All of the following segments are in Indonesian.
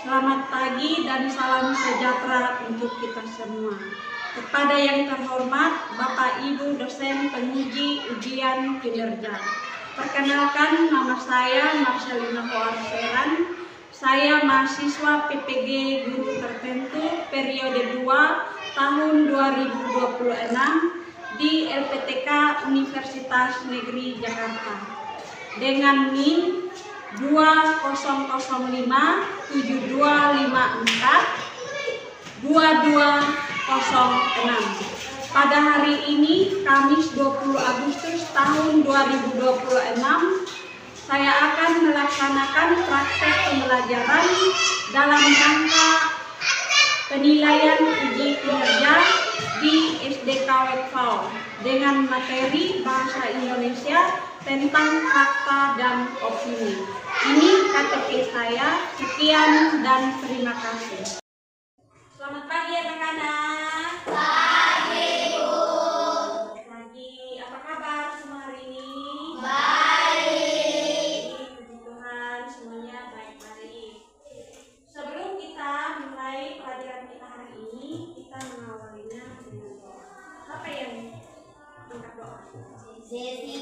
Selamat pagi dan salam sejahtera untuk kita semua. Kepada yang terhormat Bapak Ibu dosen penguji ujian kinerja. Perkenalkan, nama saya Marcelina Hoarseran. Saya mahasiswa PPG Guru Tertentu periode 2 tahun 2026 di LPTK Universitas Negeri Jakarta dengan NIM 20057254 2206. Pada hari ini, Kamis 20 Agustus tahun 2026, saya akan melaksanakan praktek pembelajaran dalam rangka penilaian uji kinerja di SDK Wekfau dengan materi Bahasa Indonesia tentang fakta dan opini. Ini KTP saya. Sekian dan terima kasih. Selamat pagi anak-anak. Pagi, Bu. Pagi. Apa kabar semua hari ini? Baik. Puji Tuhan, semuanya baik-baik. Sebelum kita mulai pelajaran kita hari ini, kita mengawalinya dengan doa. Apa yang angkat doa? Zeti.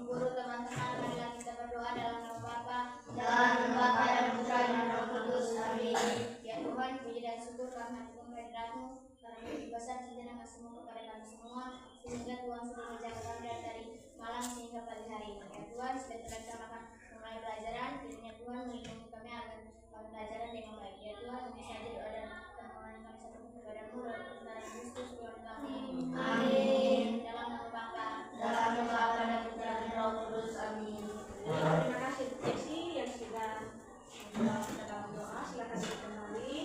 Guru, teman-teman, marilah kita berdoa dalam nama Bapa, dalam Bapa dan Putra dan Roh Kudus. Amin. Ya Tuhan, puji dan syukur karena Tuhan kehadirat-Mu, karena kebebasan sejenak kasih-Mu kepada kami semua, sehingga Tuhan sudah menjaga kami dari malam hingga pagi hari ini. Ya Tuhan, sudah kita akan mulai pelajaran, kiranya Tuhan melindungi kami agar pelajaran dengan baik. Ya Tuhan, kami saja doa dan permohonan kami satu kepada-Mu dalam Putra dan Kristus Tuhan kami. Amin. Dalam nama Bapa, dalam nama Bapa dan Putra dan Roh Kudus. Amin. Terima kasih Bu Jesi yang sudah membawa kita dalam doa. Silakan kembali.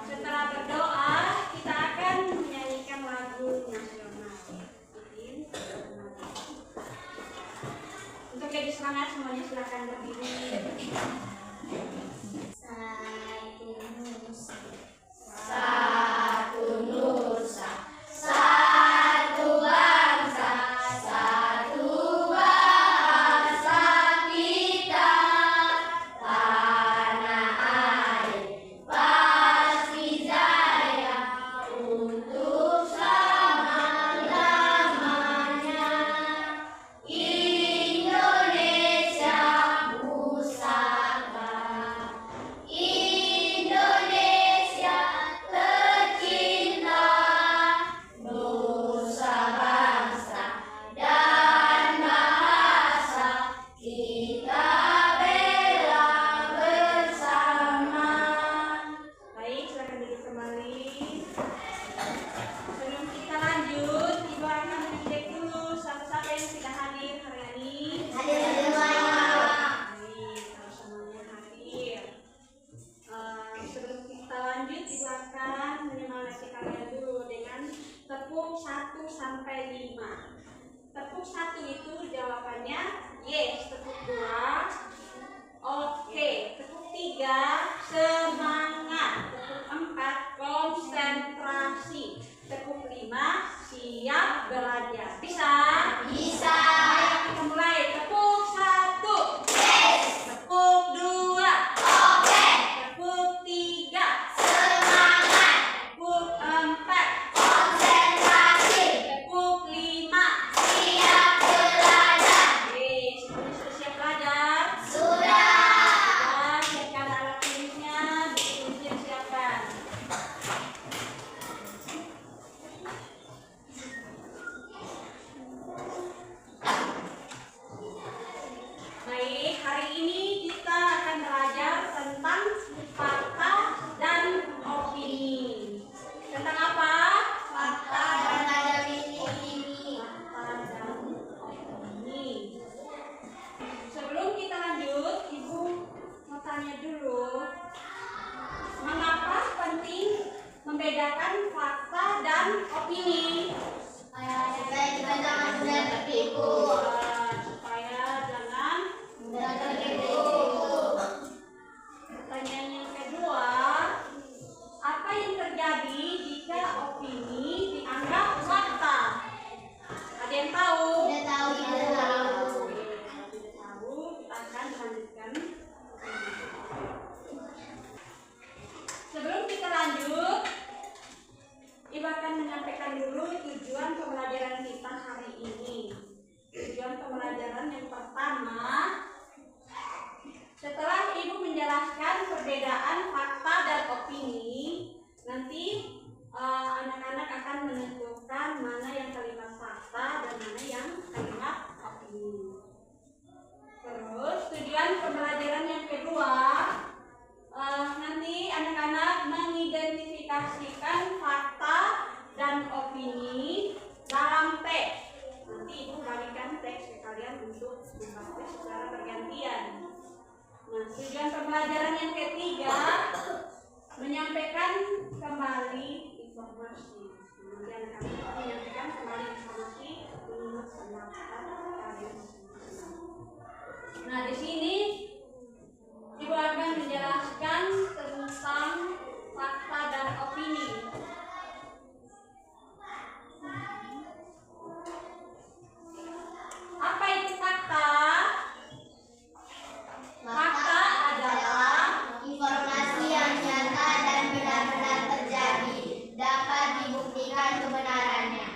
Setelah berdoa, kita akan menyanyikan lagu nasional. Untuk jadi semangat semuanya silakan berdiri. Satu nusa, satu bangsa, satu bahasa kita. Tanah air pasti jaya untuk selama-lamanya. Indonesia pusaka, Indonesia tercinta, nusa bangsa dan bahasa kita bela bersama. Baik, silakan duduk kembali. Sebelum kita lanjut, Ibu akan mengecek dulu siapa-siapa yang sudah hadir hari ini. Hadir semua. Baik, kalau semuanya hadir. Sebelum kita lanjut, Ibu akan menyemangati kalian dulu dengan tepuk 1 sampai 5. Tepuk 1 itu jawabannya yes, tepuk 2 oke, tepuk 3 semangat, tepuk 4 konsentrasi, tepuk 5 siap belajar. Bisa? Bisa. Ayo kita mulai. Tepuk 1 Yes. tepuk 2 Oke. tepuk 3 Semangat. tepuk 4 Konsentrasi. tepuk 5. Siap belajar. Semuanya sudah siap belajar? Sudah. Siapkan alat tulisnya. mengaplikasikan fakta dan opini dalam teks. Nanti ibu balikan teks ke kalian untuk dibahas secara bergantian. Nah, tujuan pembelajaran yang ketiga menyampaikan kembali informasi. Kemudian kami menyampaikan kembali informasi menurut pendapat kalian. Nah, di sini ibu akan menjelaskan tentang fakta dan opini. Apa itu fakta? Fakta adalah informasi yang nyata dan benar-benar terjadi, dapat dibuktikan kebenarannya.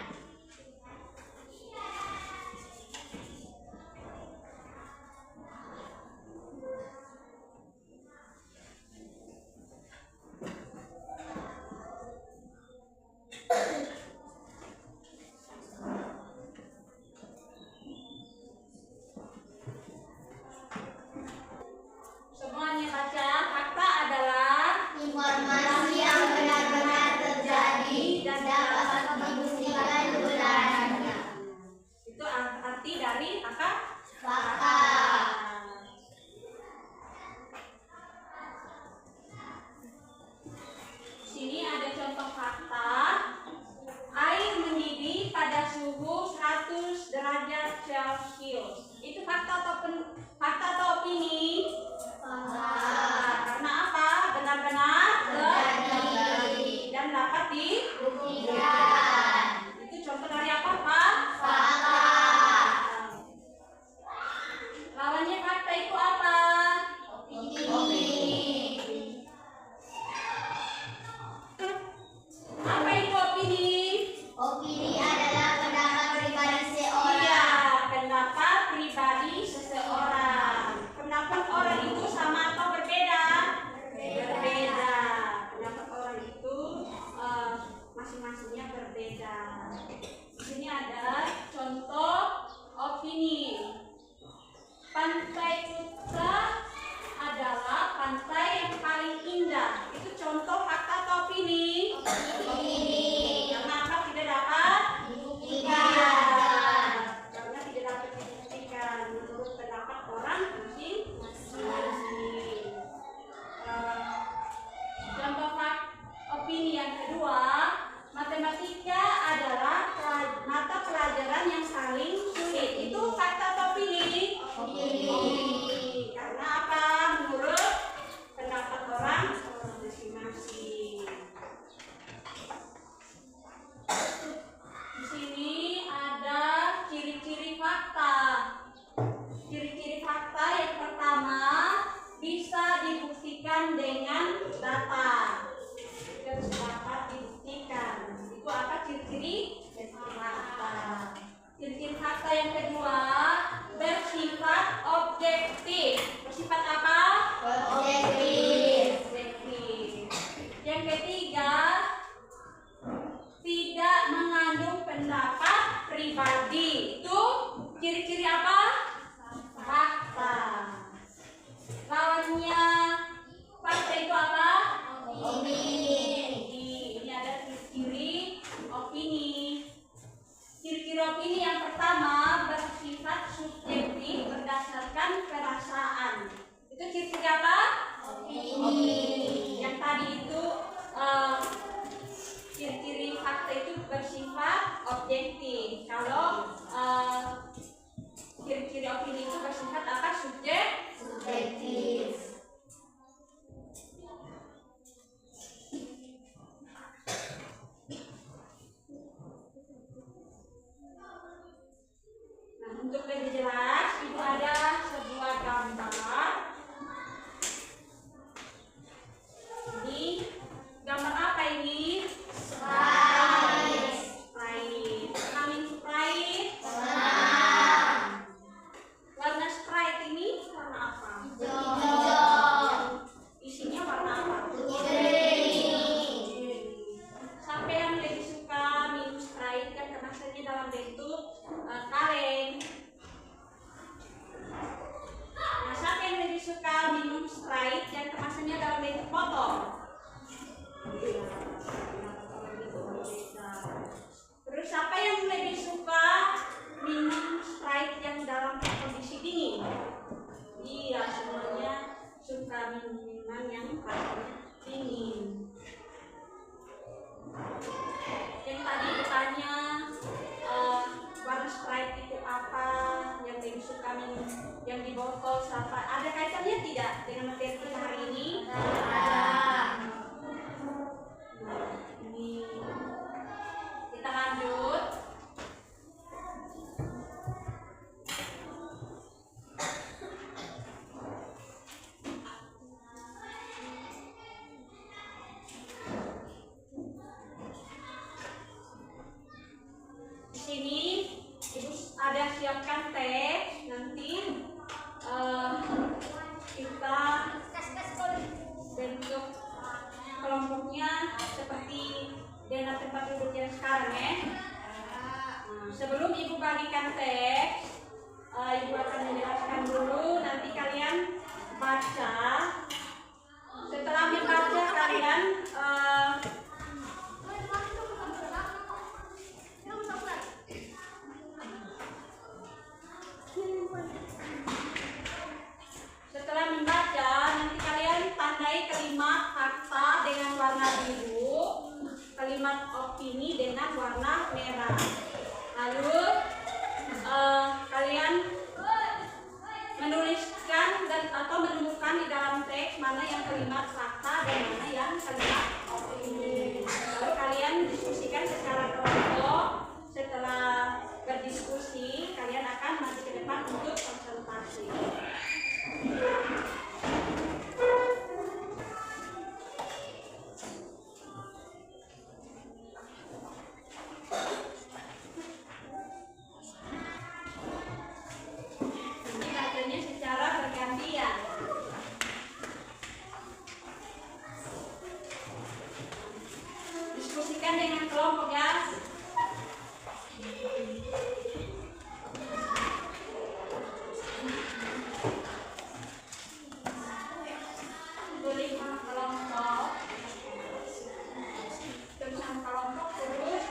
membagikan teks. Ibu akan menjelaskan dulu, nanti kalian baca. Setelah membaca kalian tandai kalimat fakta dengan warna biru, kalimat opini dengan warna merah. Lalu kalian menuliskan dan atau menemukan di dalam teks mana yang kalimat fakta dan mana yang kalimat opini. Lalu kalian diskusikan secara kelompok. Setelah berdiskusi, kalian akan maju ke depan untuk konsultasi. Diskusikan dengan kelompok ya. Lima kelompok tentang kelompok terus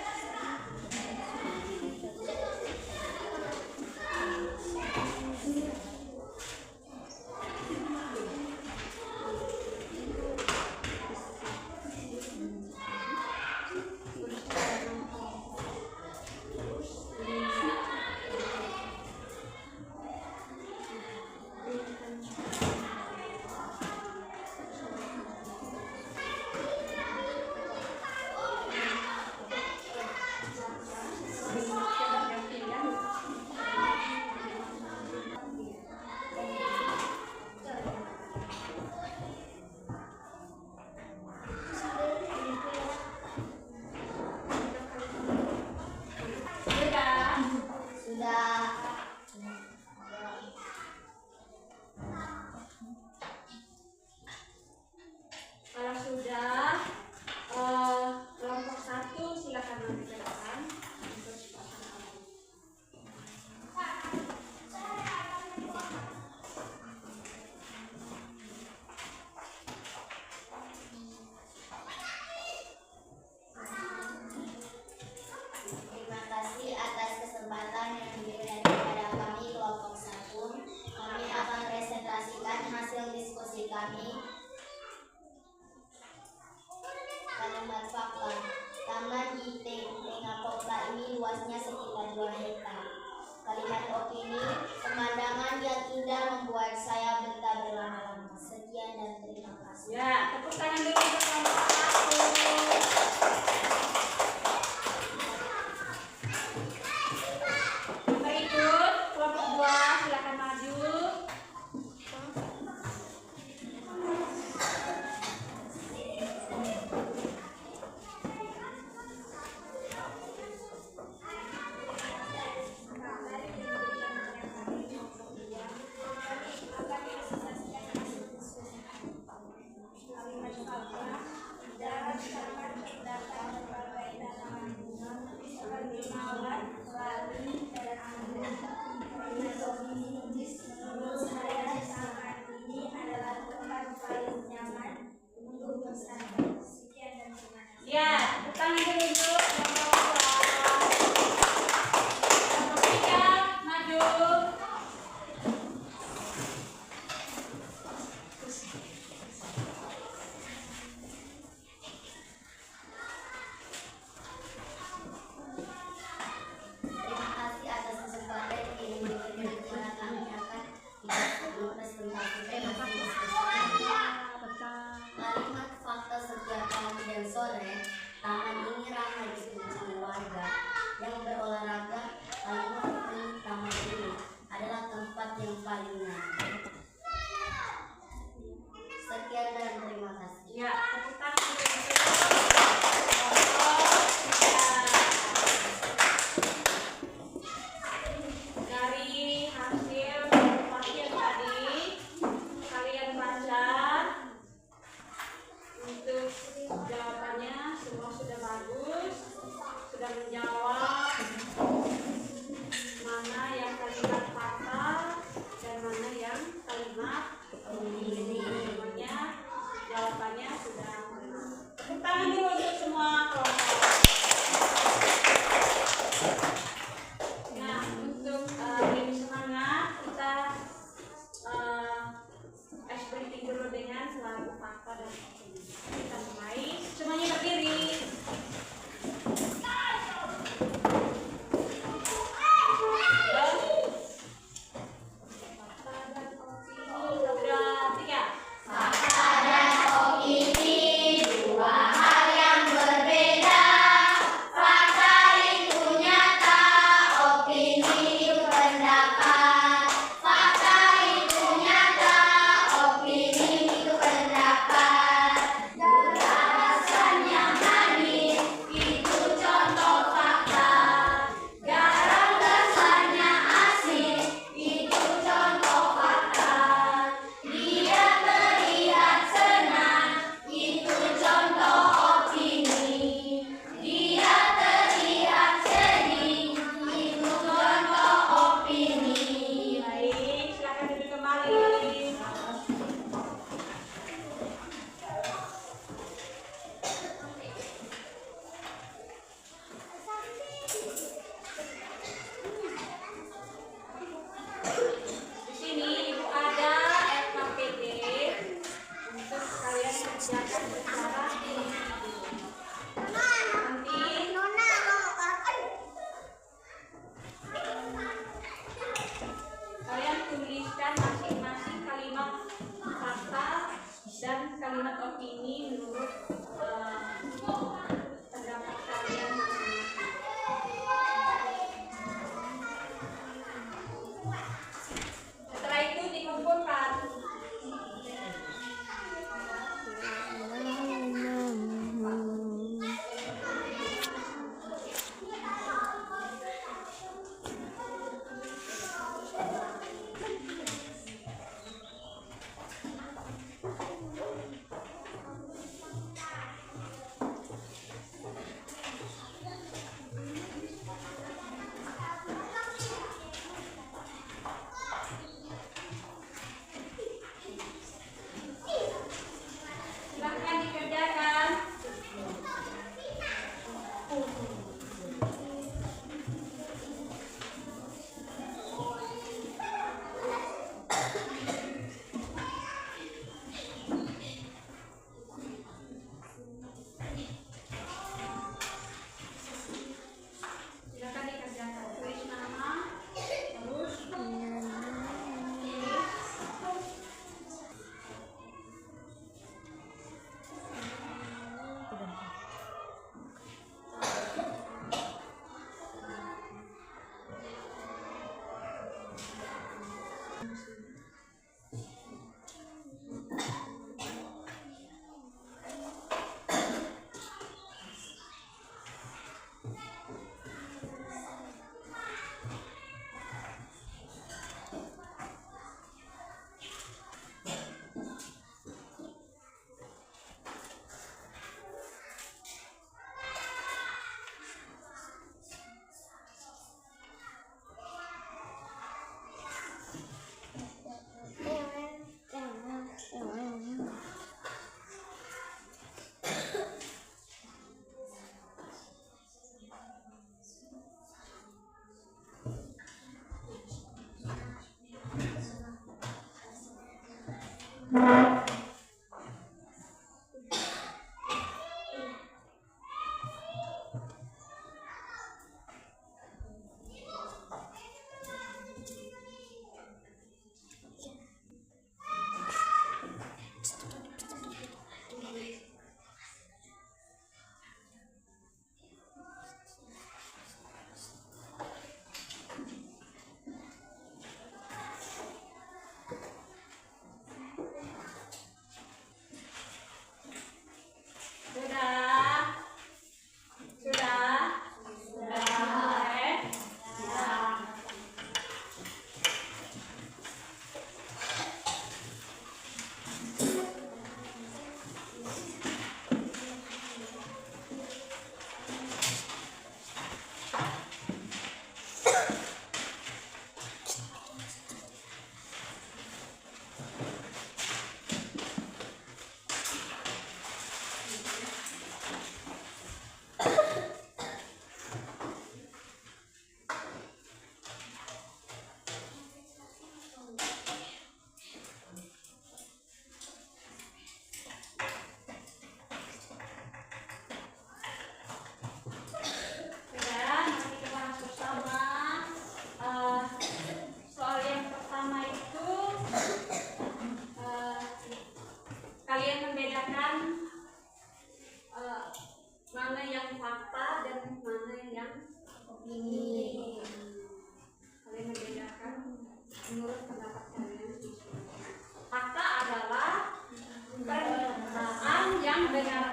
kelompok 1 silakan mengerjakan. Terima kasih atas kesempatan yang diberikan kepada kami kelompok 1. Kami akan presentasikan hasil diskusi kami. Kalimat fakta. Taman di Tengah ini luasnya sekitar 2 hektar. Kalimat opini. Pemandangan yang indah membuat saya betah berlama-lama. Sekian dan terima kasih. Ya, tepuk tangan dulu untuk kelompok 1. Berikut kelompok 2 silakan maju. Ya, tangan dulu untuk kelompok 3 maju. Terima kasih atas kesempatan yang diberikan kepada kami akan presentasi. Kalimat fakta setiap pagi dan sore, taman ini ramai dikunjungi warga yang berolahraga. Kalimat opini, taman ini adalah tempat yang paling nyaman. Sekian dan terima kasih. Ya, tepuk tangan dulu untuk dari hasil presentasi yang tadi kalian baca. Untuk jawabannya semua sudah bagus, sudah menjawab.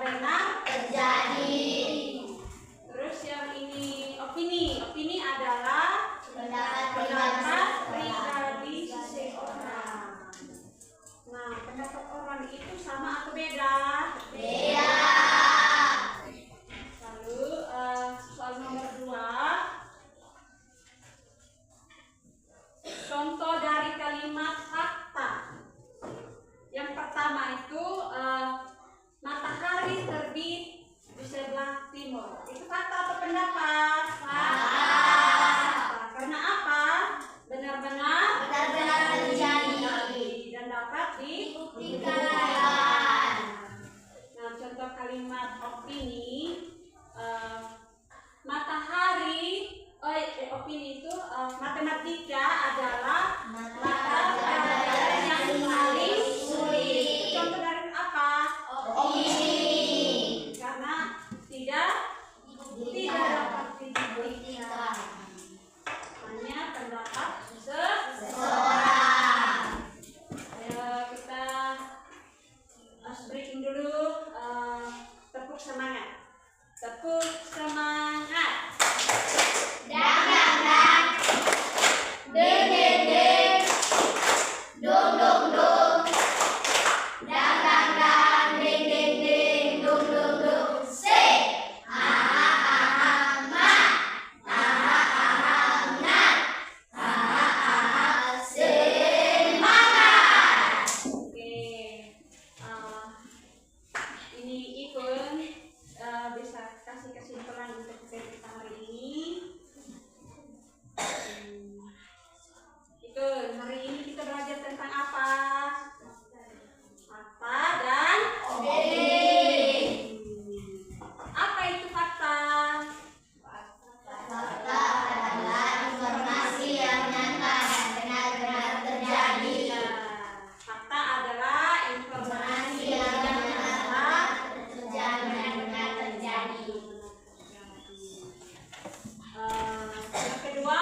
benar terjadi. Terus yang ini opini. Opini adalah Pendapat pendapat pribadi seseorang. Nah, pendapat orang itu sama atau beda? Beda. Lalu soal nomor 2. Contoh dari kalimat fakta. Yang pertama itu matahari terbit di sebelah timur. Itu fakta atau pendapat? Fakta. Karena apa? Benar-benar terjadi dan dapat dibuktikan. Nah, contoh kalimat opini. Opini itu matematika adalah mata pelajaran yang paling sulit. Contoh dari apa? Opini. Karena tidak dapat dibuktikan. Hanya pendapat seseorang. Ayo kita breaking dulu. Tepuk semangat. Tepuk semangat. Dang dang dang, deng deng deng, dong dong dong, dang dang dang, deng deng deng, dong dong dong. Say, aha aha ma, aha aha nat, aha aha semangat. Oke. Ini Ipun bisa kasih kesimpulan untuk kita hari ini. Itu hari ini kita belajar tentang apa? Fakta dan Opini. Apa itu fakta? Fakta adalah informasi yang nyata dan benar-benar terjadi. Fakta adalah informasi yang nyata Dan benar-benar terjadi. Yang kedua,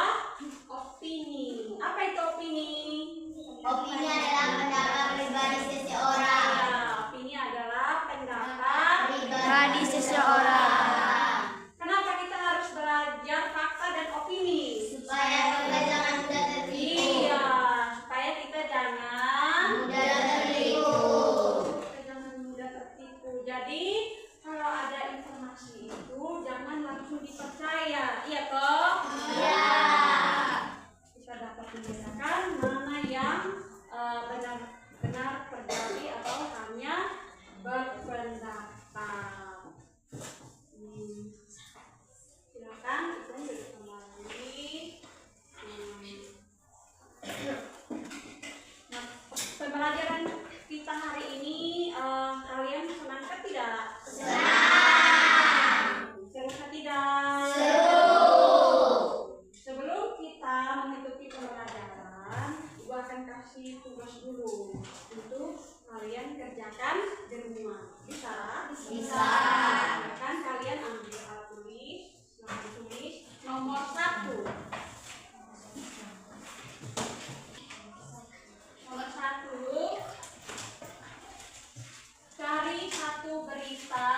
opini. Apa itu opini? Opini adalah pendapat pribadi seseorang. Opini adalah pendapat Pribadi seseorang. Kenapa kita harus belajar fakta dan opini? Supaya kita jangan mudah tertipu. Iya, supaya kita jangan Mudah tertipu. Jadi kalau ada informasi itu jangan langsung dipercaya, iya toh? Iya. Kita dapat membedakan mana yang benar-benar terjadi atau hanya berpendapat. Silakan itu duduk kembali. Nah, pembelajaran kita hari ini kalian senangkah tidak? Senang. Senangkah tidak? Seru. Sebelum kita mengikuti pembelajaran, Ibu akan kasih tugas dulu untuk kalian kerjakan di rumah. Bisa? Bisa. Kan kalian ambil alat tulis, nomor 1. Nomor 1, cari satu berita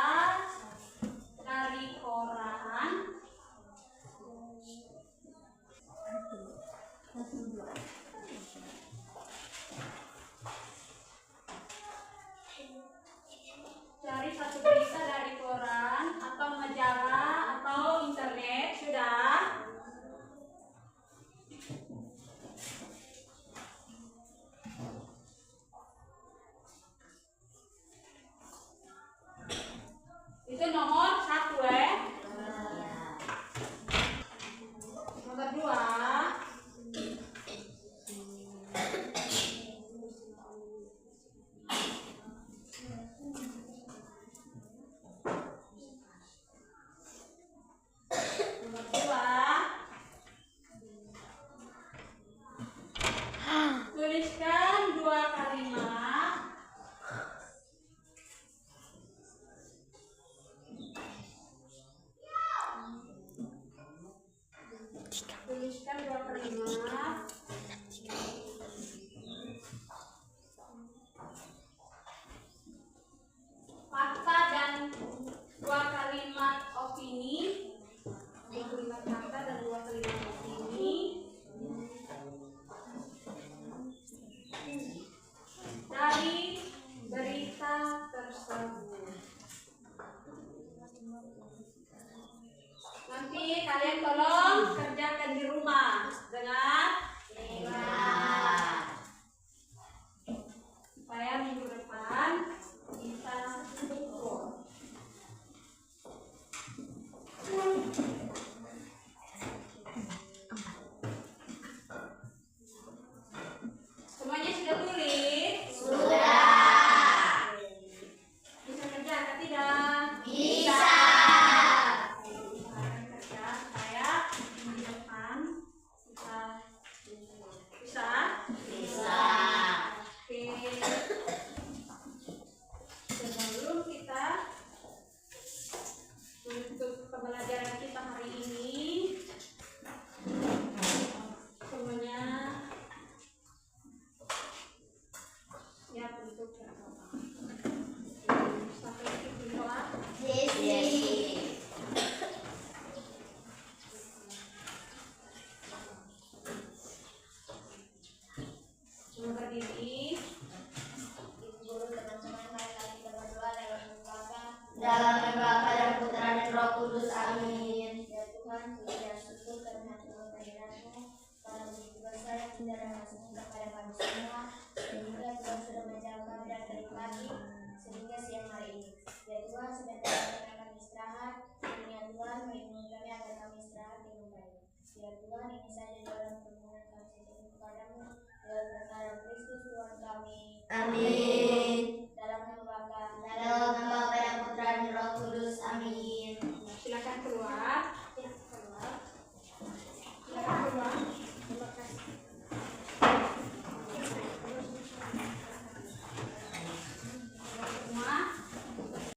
dari koran. Cari satu berita dari koran atau majalah atau internet. Sudah? Itu nomor 1 Nomor 2, tuliskan 2 kalimat dalam nama Bapa dan Putra dan Roh Kudus. Amin. Ya Tuhan, puji dan syukur karena Tuhan kehadiran-Mu, karena begitu besar cinta dan kasih-Mu kepada kami semua, sehingga Tuhan sudah menjaga kami dari tadi pagi sehingga siang hari ini. Ya Tuhan, sebentar kami istirahat, ya Tuhan, melindungi kami agar kami istirahat dengan baik. Ya Tuhan, ini saja dalam permohonan kami sejati kepadamu, dalam perkara Kristus Tuhan kami. Amin. Dalam nama Bapa, dalam nama Bapa